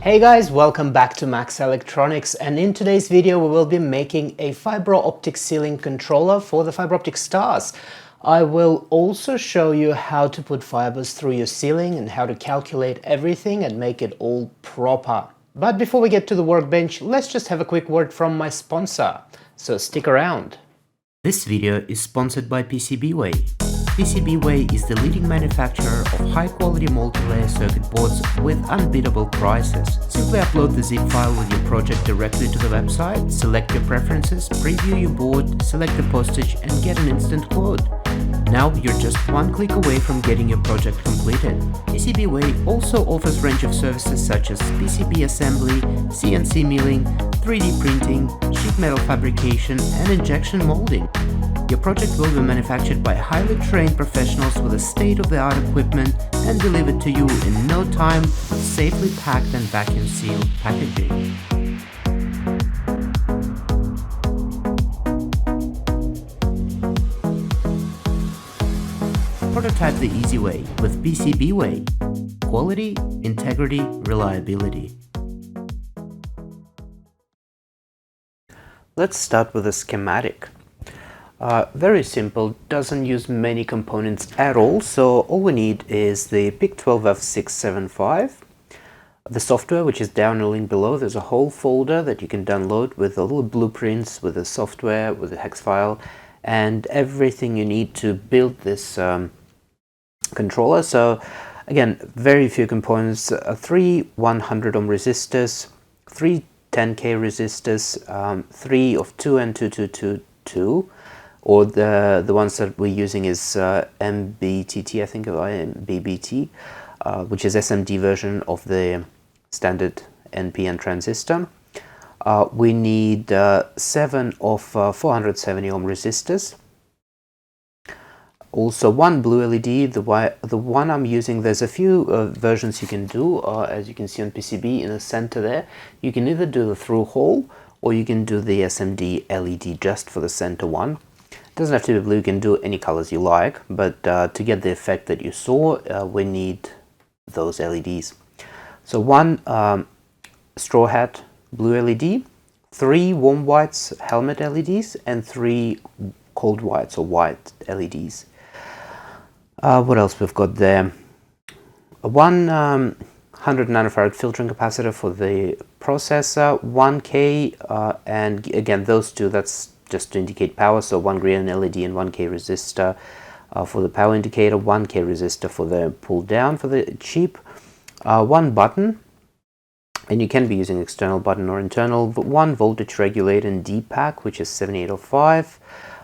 Hey guys, welcome back to Max Electronics, and in today's video we will be making a fiber optic ceiling controller for the fiber optic stars. I will also show you how to put fibers through your ceiling and how to calculate everything and make it all proper. But before we get to the workbench, let's just have a quick word from my sponsor, so stick around. This video is sponsored by PCBWay. PCBWay is the leading manufacturer of high-quality multi-layer circuit boards with unbeatable prices. Simply upload the zip file with your project directly to the website, select your preferences, preview your board, select the postage and get an instant quote. Now you're just one click away from getting your project completed. PCBWay also offers a range of services such as PCB assembly, CNC milling, 3D printing, sheet metal fabrication and injection molding. Your project will be manufactured by highly trained professionals with state-of-the-art equipment and delivered to you in no time with safely packed and vacuum-sealed packaging. Prototype the easy way with PCBWay. Quality, integrity, reliability. Let's start with a schematic. Very simple, doesn't use many components at all, so all we need is the PIC12F675, the software, which is down a link below. There's a whole folder that you can download with the little blueprints, with the software, with the hex file, and everything you need to build this controller. So again, very few components, 3 100 ohm resistors, 3 10K resistors, 3 of 2 and 222, or the ones that we're using is MBTT, I think, or MBBT, which is SMD version of the standard NPN transistor. We need 7 of 470 ohm resistors. Also one blue LED, the one I'm using, there's a few versions you can do, as you can see on PCB in the center there. You can either do the through hole or you can do the SMD LED just for the center one. It doesn't have to be blue, you can do any colors you like, but to get the effect that you saw, we need those LEDs. So one straw hat blue LED, 3 warm whites helmet LEDs, and 3 cold whites or white LEDs. What else we've got there? One 100 nanofarad filtering capacitor for the processor, 1K, and again those two, that's just to indicate power, so 1 green LED and 1K resistor for the power indicator, 1K resistor for the pull down for the chip, 1 button, and you can be using external button or internal, but 1 voltage regulator and D-pack, which is 7805,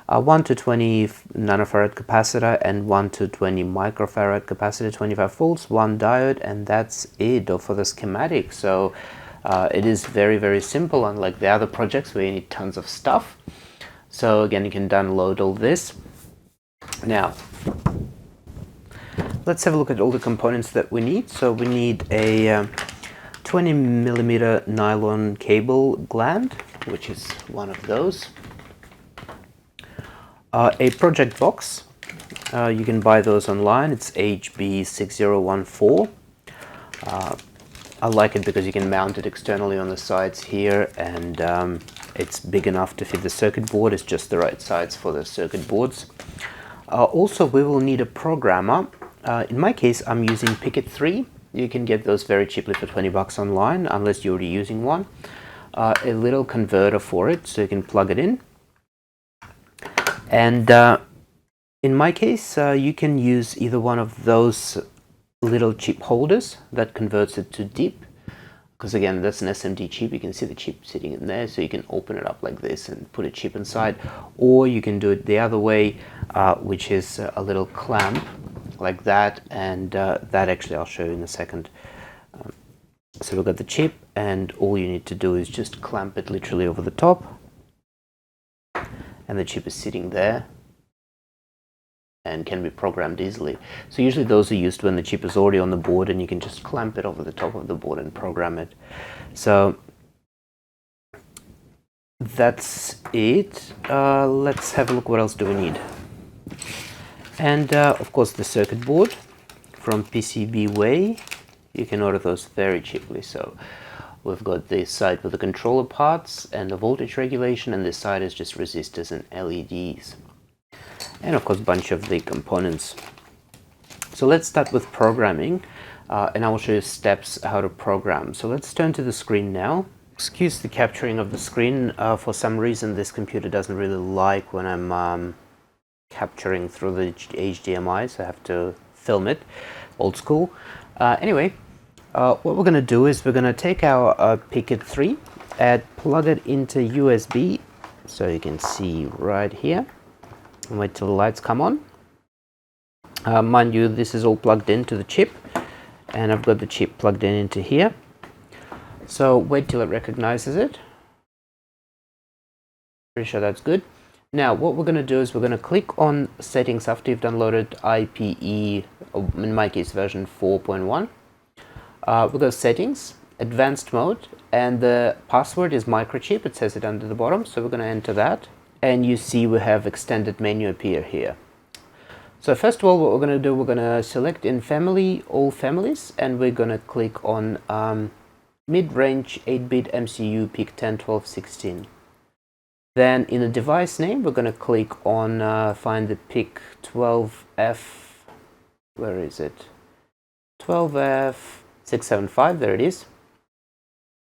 1 to 20 nanofarad capacitor and 1 to 20 microfarad capacitor, 25 volts, 1 diode, and that's it for the schematic. So it is very simple, unlike the other projects where you need tons of stuff. So again, you can download all this. Now let's have a look at all the components that we need. So we need a 20 millimeter nylon cable gland, which is one of those. A project box, you can buy those online, it's HB6014. I like it because you can mount it externally on the sides here, and it's big enough to fit the circuit board. It's just the right size for the circuit boards. Also, we will need a programmer. In my case, I'm using Picket 3. You can get those very cheaply for 20 bucks online, unless you're already using one. A little converter for it, so you can plug it in. And in my case, you can use either one of those little chip holders that converts it to deep, because again, that's an SMD chip. You can see the chip sitting in there, so you can open it up like this and put a chip inside, or you can do it the other way, which is a little clamp like that, and that actually I'll show you in a second. So we've got the chip, and all you need to do is just clamp it literally over the top, and the chip is sitting there and can be programmed easily. So usually those are used when the chip is already on the board and you can just clamp it over the top of the board and program it. So that's it. Let's have a look, what else do we need? And of course the circuit board from PCBWay. You can order those very cheaply. So we've got this side with the controller parts and the voltage regulation, and this side is just resistors and LEDs. And of course, a bunch of the components. So let's start with programming, and I will show you steps how to program. So let's turn to the screen now. Excuse the capturing of the screen. For some reason, this computer doesn't really like when I'm capturing through the HDMI, so I have to film it, old school. Anyway, what we're going to do is we're going to take our Picket 3 and plug it into USB, so you can see right here, and wait till the lights come on. Mind you, this is all plugged into the chip, and I've got the chip plugged in into here. So wait till it recognizes it. Pretty sure that's good. Now what we're going to do is we're going to click on settings after you've downloaded IPE, in my case version 4.1. We'll go settings, advanced mode, and the password is microchip. It says it under the bottom, so we're going to enter that. And you see we have extended menu appear here. So first of all, what we're going to do, we're going to select in family, all families, and we're going to click on mid-range 8-bit MCU PIC 10, 12, 16. Then in the device name, we're going to click on find the PIC 12F, where is it? 12F675, there it is.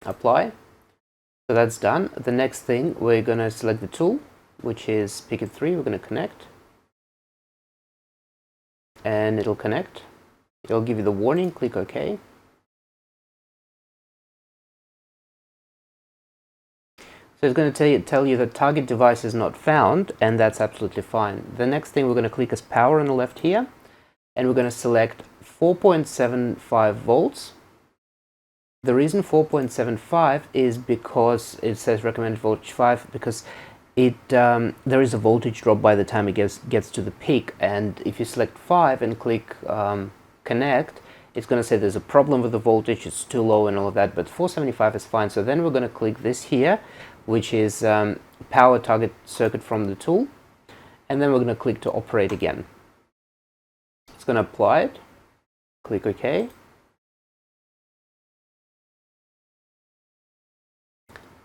Apply. So that's done. The next thing, we're going to select the tool, which is Picket 3. We're going to connect. And it'll connect. It'll give you the warning, click OK. So it's going to tell you the target device is not found, and that's absolutely fine. The next thing we're going to click is power on the left here, and we're going to select 4.75 volts. The reason 4.75 is because it says recommended voltage 5, because there is a voltage drop by the time it gets to the peak, and if you select 5 and click connect, it's going to say there's a problem with the voltage, it's too low and all of that, but 475 is fine. So then we're going to click this here, which is power target circuit from the tool, and then we're going to click to operate again. It's going to apply it, click OK.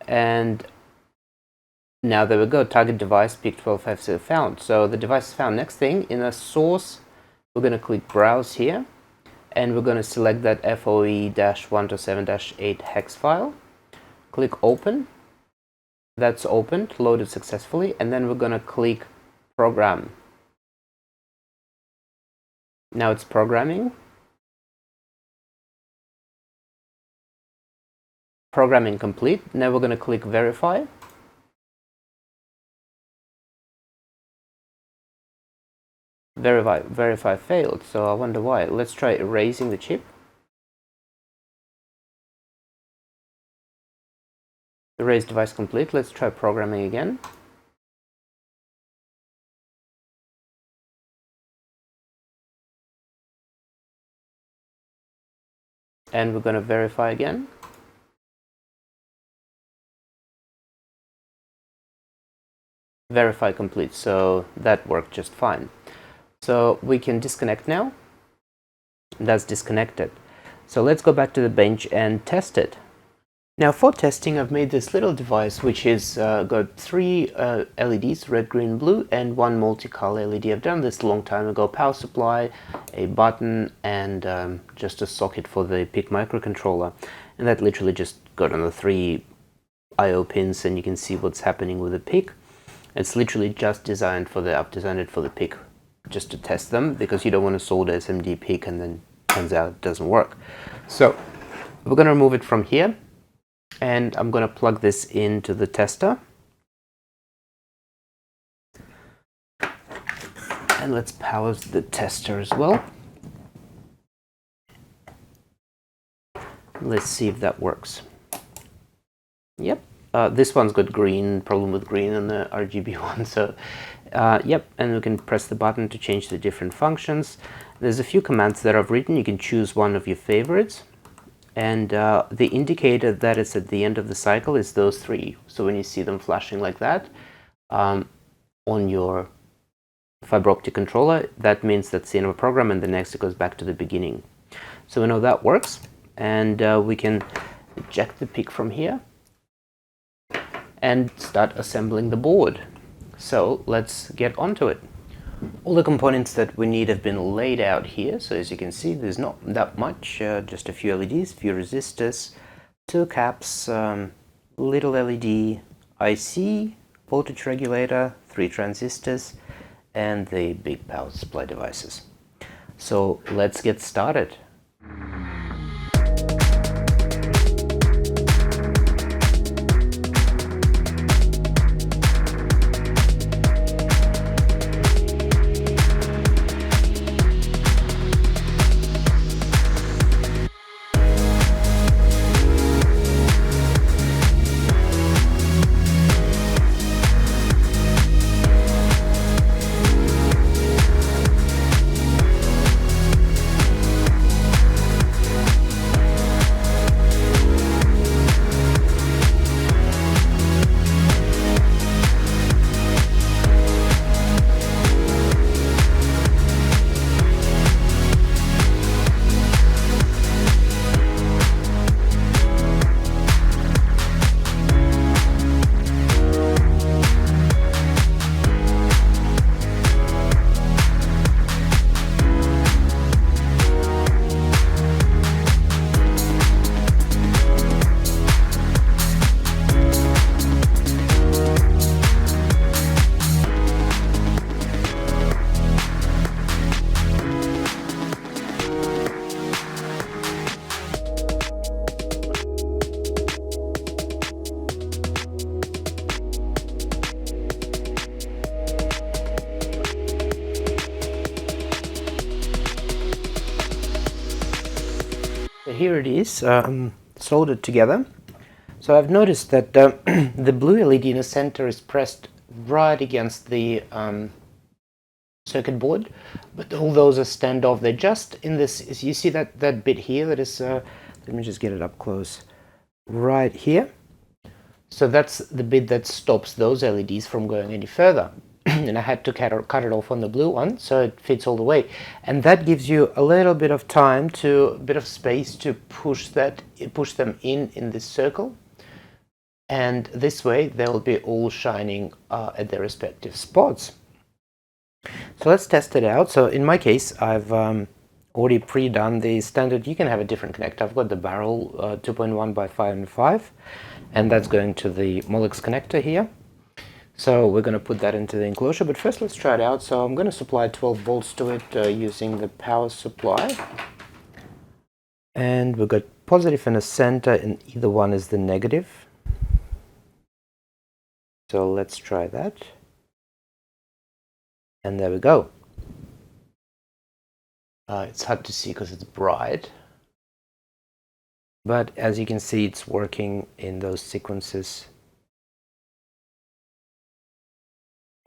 And now there we go, target device PIC 12F found. So the device is found. Next thing, in a source, we're going to click browse here, and we're going to select that FOE-127-8 hex file. Click open. That's opened, loaded successfully, and then we're going to click program. Now it's programming. Programming complete. Now we're going to click verify. Verify failed, so I wonder why. Let's try erasing the chip. Erase device complete. Let's try programming again. And we're going to verify again. Verify complete, so that worked just fine. So we can disconnect now. That's disconnected. So let's go back to the bench and test it. Now for testing, I've made this little device which is got 3 LEDs, red, green, blue, and 1 multicolor LED. I've done this a long time ago. Power supply, a button, and just a socket for the PIC microcontroller. And that literally just got on the 3 I/O pins, and you can see what's happening with the PIC. It's literally just designed for I've designed it for the PIC just to test them, because you don't want to solder SMD PIC and then turns out it doesn't work. So we're going to remove it from here, and I'm going to plug this into the tester. And let's power the tester as well. Let's see if that works. Yep. This one's got green, problem with green on the RGB one, so yep, and we can press the button to change the different functions. There's a few commands that I've written. You can choose one of your favorites, and the indicator that it's at the end of the cycle is those 3. So when you see them flashing like that on your fiber optic controller, that means that's the end of a program, and the next it goes back to the beginning. So we know that works, and we can eject the pick from here, and start assembling the board. So let's get onto it. All the components that we need have been laid out here. So as you can see, there's not that much, just a few LEDs, few resistors, two caps, little LED, IC, voltage regulator, 3 transistors, and the big power supply devices. So let's get started. So here it is, soldered together. So I've noticed that the blue LED in the center is pressed right against the circuit board, but all those are standoff. They're just in this, you see that bit here that is, let me just get it up close, right here. So that's the bit that stops those LEDs from going any further. And I had to cut it off on the blue one so it fits all the way, and that gives you a little bit of time a bit of space to push them in this circle, and this way they'll be all shining at their respective spots. So let's test it out. So in my case, I've already pre-done the standard. You can have a different connector. I've got the barrel 2.1 by 5.5, and that's going to the Molex connector here. So we're going to put that into the enclosure, but first let's try it out. So I'm going to supply 12 volts to it using the power supply. And we've got positive in the center, and either one is the negative. So let's try that. And there we go. It's hard to see because it's bright. But as you can see, it's working in those sequences.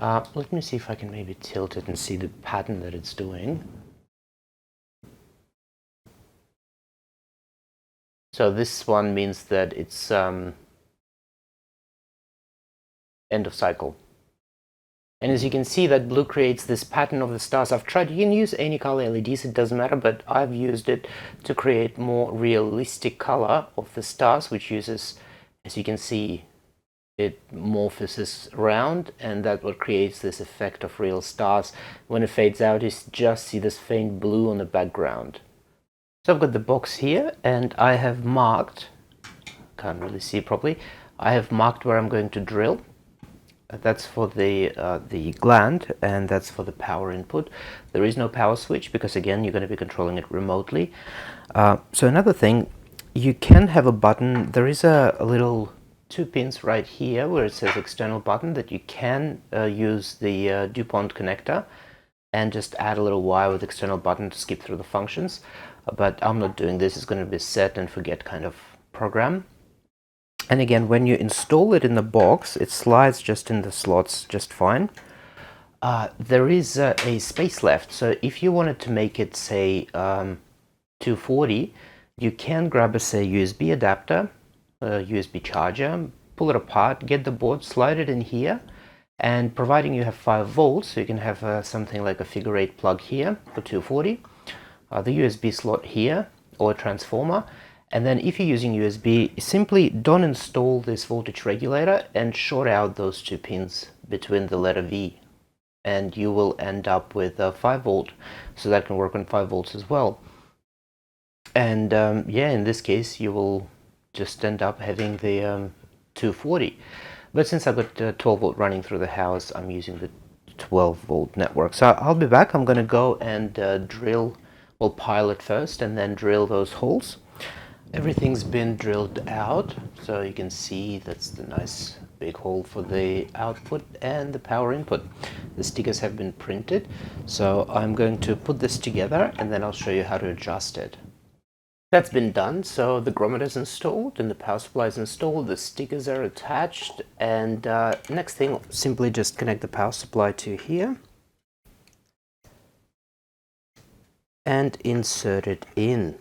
Let me see if I can maybe tilt it and see the pattern that it's doing. So this one means that it's end of cycle. And as you can see, that blue creates this pattern of the stars. I've tried, you can use any color LEDs, it doesn't matter, but I've used it to create more realistic color of the stars, which uses, as you can see, it morphoses around, and that's what creates this effect of real stars. When it fades out, you just see this faint blue on the background. So I've got the box here, and I have marked, can't really see properly, I have marked where I'm going to drill. That's for the gland, and that's for the power input. There is no power switch because, again, you're going to be controlling it remotely. So another thing, you can have a button. There is a little 2 pins right here where it says external button that you can use the DuPont connector and just add a little wire with external button to skip through the functions. But I'm not doing this. It's going to be set and forget kind of program. And again, when you install it in the box, it slides just in the slots just fine. There is a space left, so if you wanted to make it, say, 240, you can grab a, say, USB adapter, USB charger, pull it apart, get the board, slide it in here, and providing you have 5 volts, so you can have something like a figure 8 plug here for 240, the USB slot here, or a transformer, And then if you're using USB, simply don't install this voltage regulator and short out those two pins between the letter V, and you will end up with a 5 volt, so that can work on 5 volts as well. And yeah, in this case you will just end up having the 240. But since I've got 12 volt running through the house, I'm using the 12 volt network. So I'll be back. I'm going to go and drill, well, pilot first and then drill those holes. Everything's been drilled out, so you can see that's the nice big hole for the output and the power input. The stickers have been printed, so I'm going to put this together and then I'll show you how to adjust it. That's been done, so the grommet is installed and the power supply is installed, the stickers are attached, and next thing, simply just connect the power supply to here and insert it in.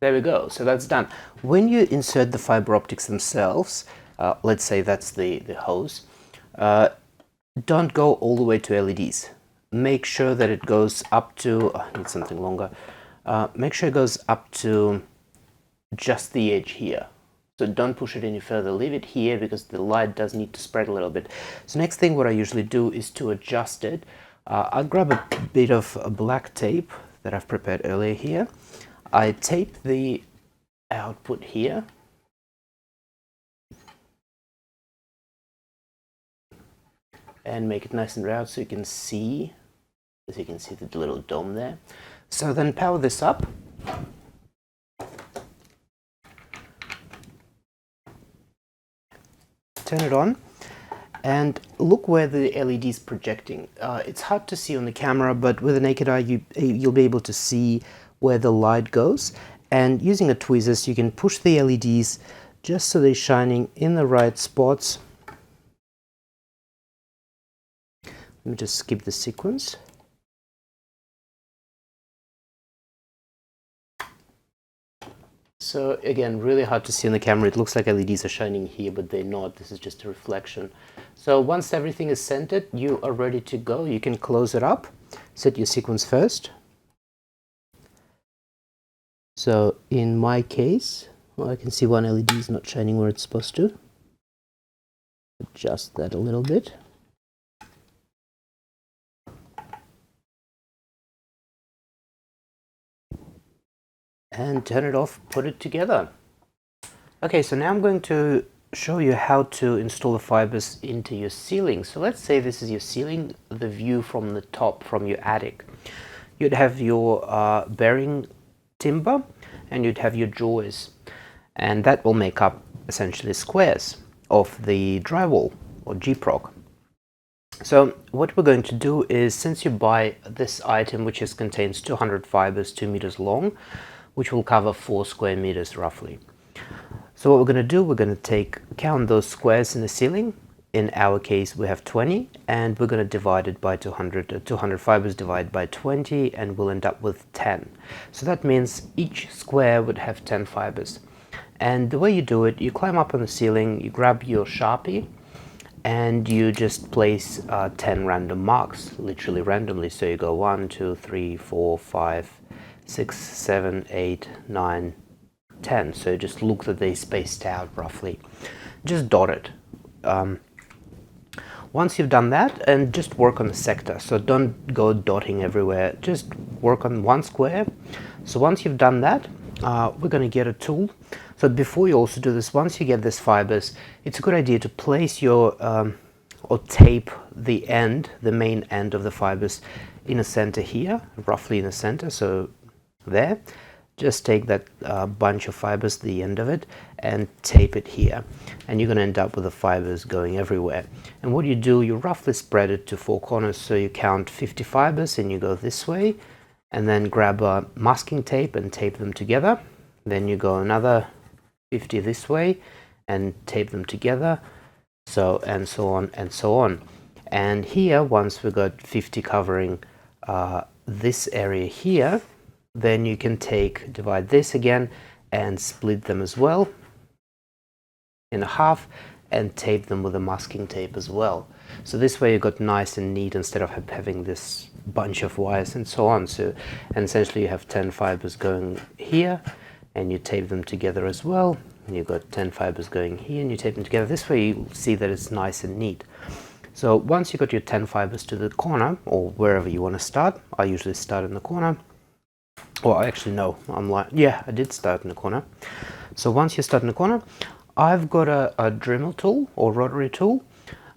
There we go, so that's done. When you insert the fiber optics themselves, let's say that's the hose, don't go all the way to LEDs. Make sure that it goes up to, I need something longer, make sure it goes up to just the edge here. So don't push it any further, leave it here because the light does need to spread a little bit. So next thing what I usually do is to adjust it. I'll grab a bit of black tape that I've prepared earlier here. I tape the output here. And make it nice and round so you can see, as you can see the little dome there. So then power this up. Turn it on and look where the LED is projecting. It's hard to see on the camera, but with the naked eye you'll be able to see where the light goes, and using a tweezers you can push the LEDs just so they're shining in the right spots. Let me just skip the sequence. So again, really hard to see on the camera. It looks like LEDs are shining here, but they're not. This is just a reflection. So once everything is centered, you are ready to go. You can close it up, set your sequence first. So in my case, well, I can see one LED is not shining where it's supposed to. Adjust that a little bit. And turn it off, put it together. Okay, so now I'm going to show you how to install the fibers into your ceiling. So let's say this is your ceiling, the view from the top, from your attic. You'd have your bearing timber and you'd have your joists, and that will make up essentially squares of the drywall or G-Prog. So what we're going to do is, since you buy this item which contains 200 fibers 2 meters long, which will cover 4 square meters roughly. So what we're going to do, we're going to count those squares in the ceiling. In our case we have 20, and we're going to divide it by 200 fibers divided by 20, and we'll end up with 10. So that means each square would have 10 fibers. And the way you do it, you climb up on the ceiling, you grab your Sharpie, and you just place 10 random marks, literally randomly. So you go 1, 2, 3, 4, 5, 6, 7, 8, 9, 10. So just look that they spaced out roughly. Just dot it. Once you've done that, and just work on the sector. So don't go dotting everywhere. Just work on one square. So once you've done that, we're going to get a tool. So before you also do this, once you get these fibers, it's a good idea to place your or tape the end, the main end of the fibers in the center here, roughly in the center. So there, just take that bunch of fibers, the end of it, and tape it here, and you're going to end up with the fibers going everywhere. And what you do, you roughly spread it to 4 corners, so you count 50 fibers and you go this way, and then grab a masking tape and tape them together. Then you go another 50 this way and tape them together, so and so on and so on. And here, once we got 50 covering this area here, then you can divide this again and split them as well in half, and tape them with a masking tape as well. So this way you got nice and neat instead of having this bunch of wires and so on. So, and essentially you have 10 fibers going here, and you tape them together as well. And you've got 10 fibers going here, and you tape them together. This way you see that it's nice and neat. So once you got your 10 fibers to the corner, or wherever you want to start, I usually start in the corner. Or actually no, I did start in the corner. So once you start in the corner, I've got a Dremel tool or rotary tool,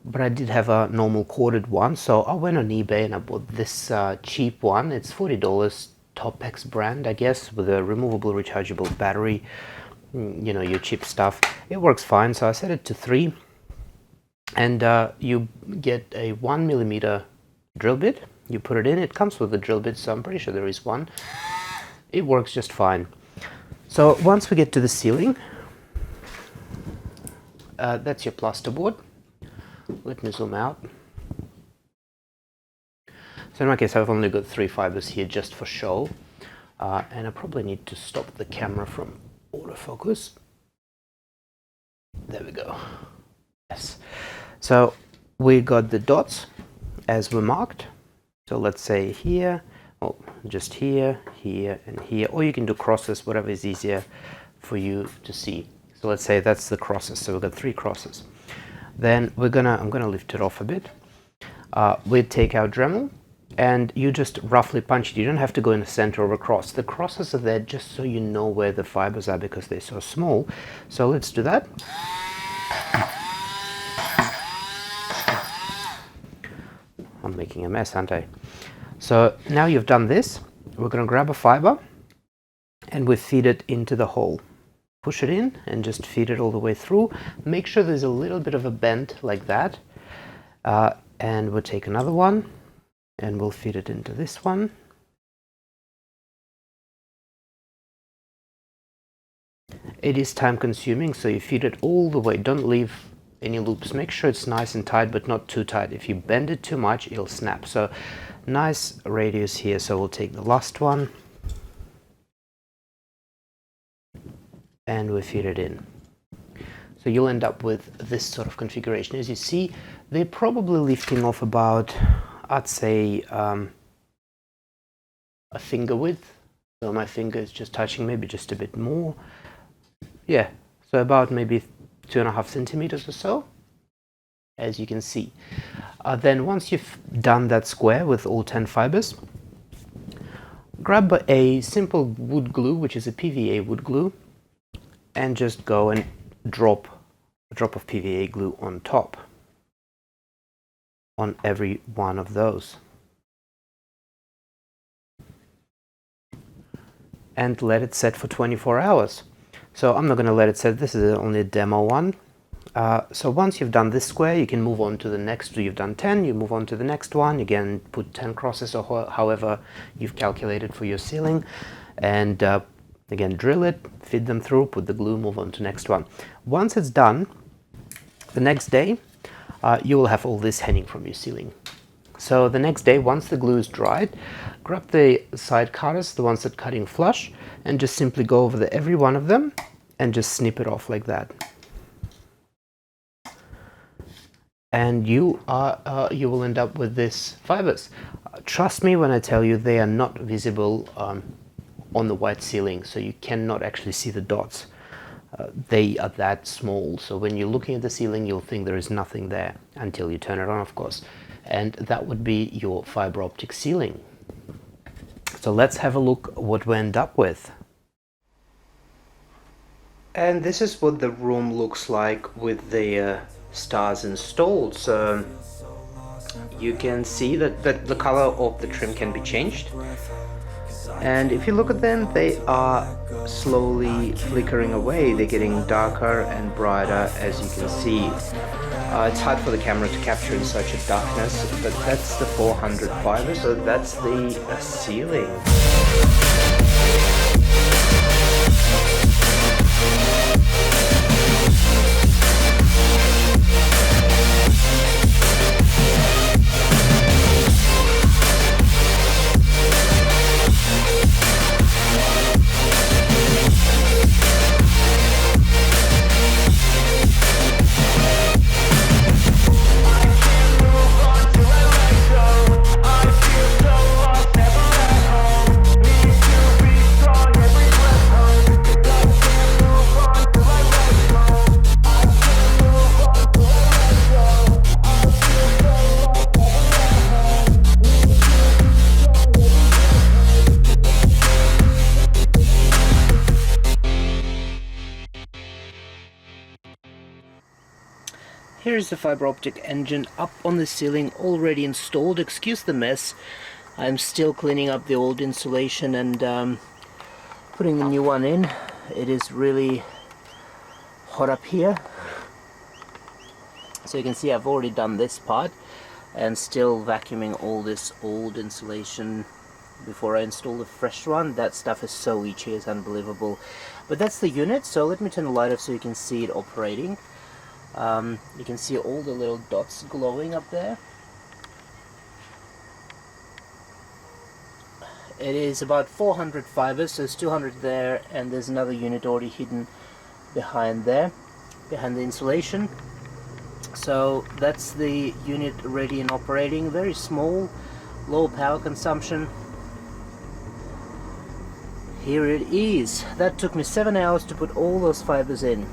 but I did have a normal corded one. So I went on eBay and I bought this cheap one. It's $40, Topex brand, I guess, with a removable rechargeable battery, you know, your cheap stuff. It works fine. So I set it to 3. And you get a 1mm drill bit. You put it in. It comes with a drill bit, so I'm pretty sure there is one. It works just fine. So once we get to the ceiling, that's your plasterboard. Let me zoom out. So in my case, I've only got 3 fibers here just for show. And I probably need to stop the camera from autofocus. There we go. Yes. So we got the dots as were marked. So let's say here, oh, just here, here, and here. Or you can do crosses, whatever is easier for you to see. So let's say that's the crosses. So we've got 3 crosses. Then I'm gonna lift it off a bit. We take our Dremel and you just roughly punch it. You don't have to go in the center or across. The crosses are there just so you know where the fibers are because they're so small. So let's do that. I'm making a mess, aren't I? So now you've done this, we're going to grab a fiber and we feed it into the hole. Push it in and just feed it all the way through. Make sure there's a little bit of a bend like that. And we'll take another one and we'll feed it into this one. It is time consuming, so you feed it all the way. Don't leave any loops. Make sure it's nice and tight, but not too tight. If you bend it too much, it'll snap. So nice radius here. So we'll take the last one and we feed it in. So you'll end up with this sort of configuration. As you see, they're probably lifting off about, I'd say, a finger width. So my finger is just touching, maybe just a bit more. Yeah, so about maybe 2.5 centimeters or so, as you can see. Then once you've done that square with all 10 fibers, grab a simple wood glue, which is a PVA wood glue, and just go and drop a drop of PVA glue on top on every one of those. And let it set for 24 hours. So I'm not going to let it set. This is only a demo one. So once you've done this square, you can move on to the next. You've done 10, you move on to the next one. Again, put 10 crosses or however you've calculated for your ceiling. And again, drill it, feed them through, put the glue, move on to next one. Once it's done, the next day, you will have all this hanging from your ceiling. So the next day, once the glue is dried, grab the side cutters, the ones that cutting flush, and just simply go over every one of them and just snip it off like that. And you will end up with these fibers. Trust me when I tell you they are not visible on the white ceiling, so you cannot actually see the dots. They are that small, so when you're looking at the ceiling, you'll think there is nothing there until you turn it on, of course. And that would be your fiber optic ceiling. So let's have a look what we end up with. And this is what the room looks like with the stars installed. So you can see that the color of the trim can be changed. And if you look at them, they are slowly flickering away. They're getting darker and brighter, as you can see. It's hard for the camera to capture in such a darkness, but that's the 400 fiber, so that's the ceiling. here is the fiber optic engine up on the ceiling, already installed. Excuse the mess. I'm still cleaning up the old insulation and putting the new one in. It is really hot up here. So you can see I've already done this part and still vacuuming all this old insulation before I install the fresh one. That stuff is so itchy, it's unbelievable. But that's the unit, so let me turn the light off so you can see it operating. You can see all the little dots glowing up there. It is about 400 fibers, so it's 200 there, and there's another unit already hidden behind there, behind the insulation. So that's the unit ready and operating. Very small, low power consumption. Here it is. That took me 7 hours to put all those fibers in,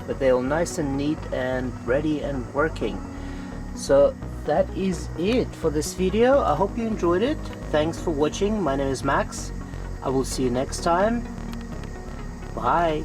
but they're all nice and neat and ready and working. So that is it for this video. I hope you enjoyed it. Thanks for watching. My name is Max. I will see you next time. Bye.